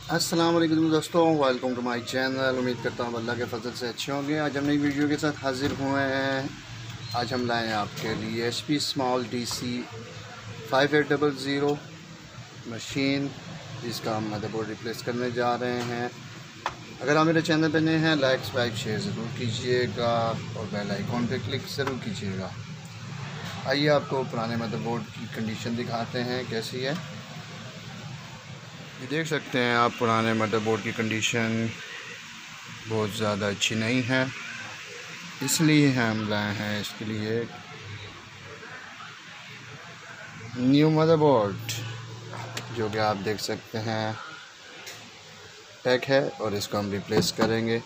अस्सलाम वालेकुम दोस्तों, वेलकम टू माय चैनल। उम्मीद करता हूँ अल्लाह के फजल से अच्छे होंगे। आज हम नई वीडियो के साथ हाज़िर हुए हैं। आज हम लाए हैं आपके लिए HP स्मॉल DC5800 मशीन, जिसका हम मदरबोर्ड रिप्लेस करने जा रहे हैं। अगर आप मेरे चैनल पर नए हैं, लाइक सब्सक्राइब शेयर ज़रूर कीजिएगा और बेल आइकॉन पर क्लिक ज़रूर कीजिएगा। आइए आपको पुराने मदरबोर्ड की कंडीशन दिखाते हैं कैसी है। ये देख सकते हैं आप, पुराने मदरबोर्ड की कंडीशन बहुत ज़्यादा अच्छी नहीं है, इसलिए हम लाए हैं इसके लिए न्यू मदरबोर्ड, जो कि आप देख सकते हैं पैक है और इसको हम रिप्लेस करेंगे।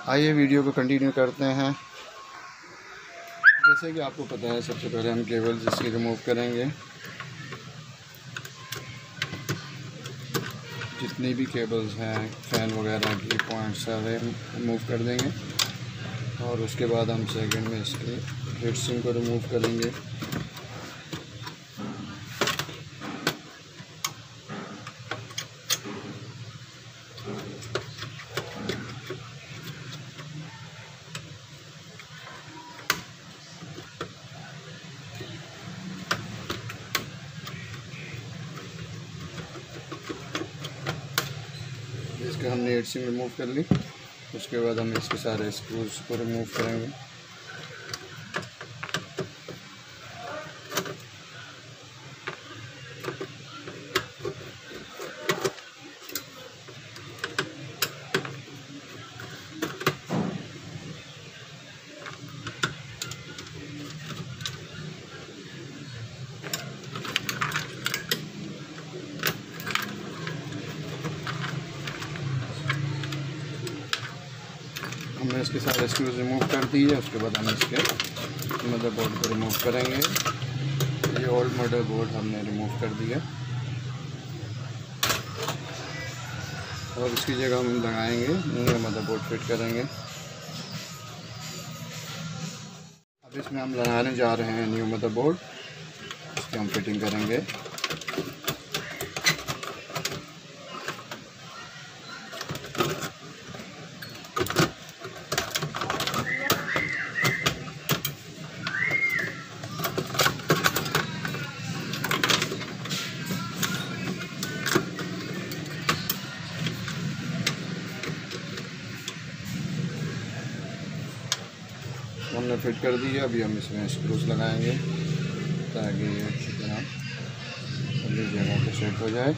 आइए वीडियो को कंटिन्यू करते हैं। जैसे कि आपको पता है, सबसे पहले हम केबल्स इसकी रिमूव करेंगे। जितनी भी केबल्स हैं फ़ैन वगैरह की पॉइंट सारे रिमूव कर देंगे और उसके बाद हम सेकंड में इसके हीटसिंक को रिमूव करेंगे। इसके हमने हीटसिंक रिमूव कर ली, उसके बाद हम इसके सारे स्क्रूज को रिमूव करेंगे। हमने इसके सारे स्क्रूज रिमूव कर दिए। उसके बाद हम इसके मदरबोर्ड को रिमूव करेंगे। ये ओल्ड मदरबोर्ड हमने रिमूव कर दिया और इसकी जगह हम लगाएंगे न्यू मदरबोर्ड फिट करेंगे। अब इसमें हम लगाने जा रहे हैं न्यू मदरबोर्ड, इसकी हम फिटिंग करेंगे। हमने फिट कर दी है। अभी हम इसमें स्क्रूज लगाएंगे ताकि ये अच्छी तरह सभी जगह पे सेट हो जाए।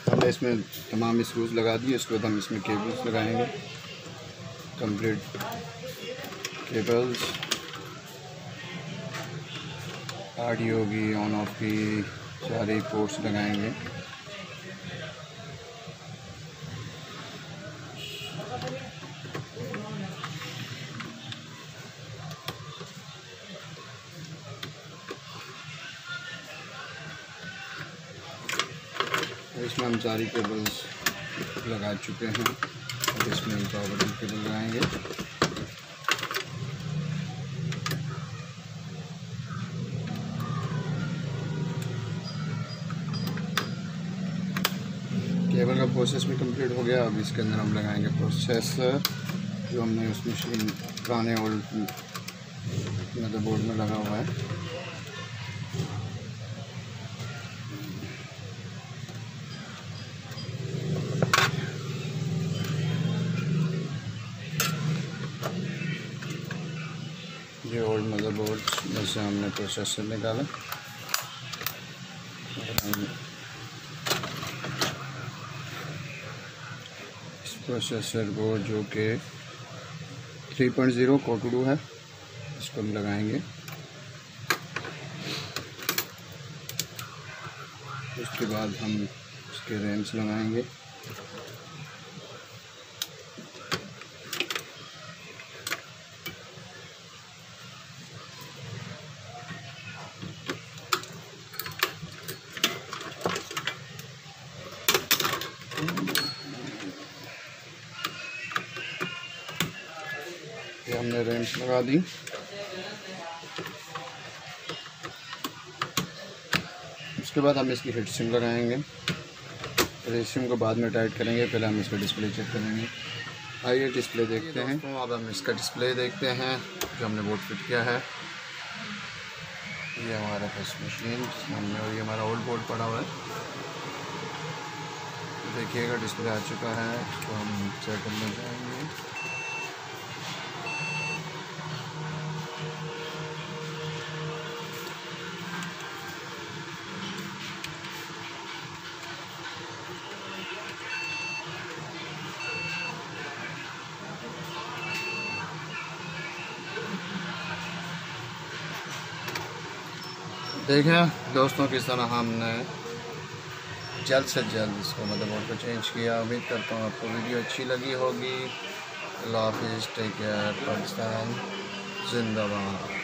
हमने इसमें तमाम स्क्रूज लगा दिए। उसके बाद हम इसमें केबल्स लगाएंगे, कंप्लीट केबल्स, ऑडियो की, ऑन ऑफ की सारी पोर्ट्स लगाएंगे। इसमें हम सारी केबल्स लगा चुके हैं। अब इसमें पावर की केबल लगाएंगे। केबल का प्रोसेस भी कंप्लीट हो गया। अब इसके अंदर हम लगाएंगे प्रोसेसर, जो हमने उस मशीन पुराने ओल्ड मदरबोर्ड में लगा हुआ है। ये ओल्ड मदरबोर्ड में से हमने प्रोसेसर निकाला और हम इस प्रोसेसर को, जो कि 3.0 कोटडू है, इसको हम लगाएंगे। उसके बाद हम इसके रैम्स लगाएंगे। ये हमने रैम्स लगा दी। उसके बाद हम इसकी हीटसिंक लगाएंगे। हीटसिंक को बाद में टाइट करेंगे, पहले हम इसका डिस्प्ले चेक करेंगे। आइए डिस्प्ले देखते हैं। अब हम इसका डिस्प्ले देखते हैं जो हमने बोर्ड फिट किया है। ये हमारा फर्स्ट मशीन सामने, और ये हमारा ओल्ड बोर्ड पड़ा हुआ है। देखिएगा डिस्प्ले आ चुका है, तो हम सेटअप में जाएंगे। देखें दोस्तों किस तरह हमने जल्द से जल्द इसको मदरबोर्ड को चेंज किया। उम्मीद करता हूँ आपको वीडियो अच्छी लगी होगी। अल्लाह हाफ़िज़, टेक केयर, पाकिस्तान जिंदाबाद।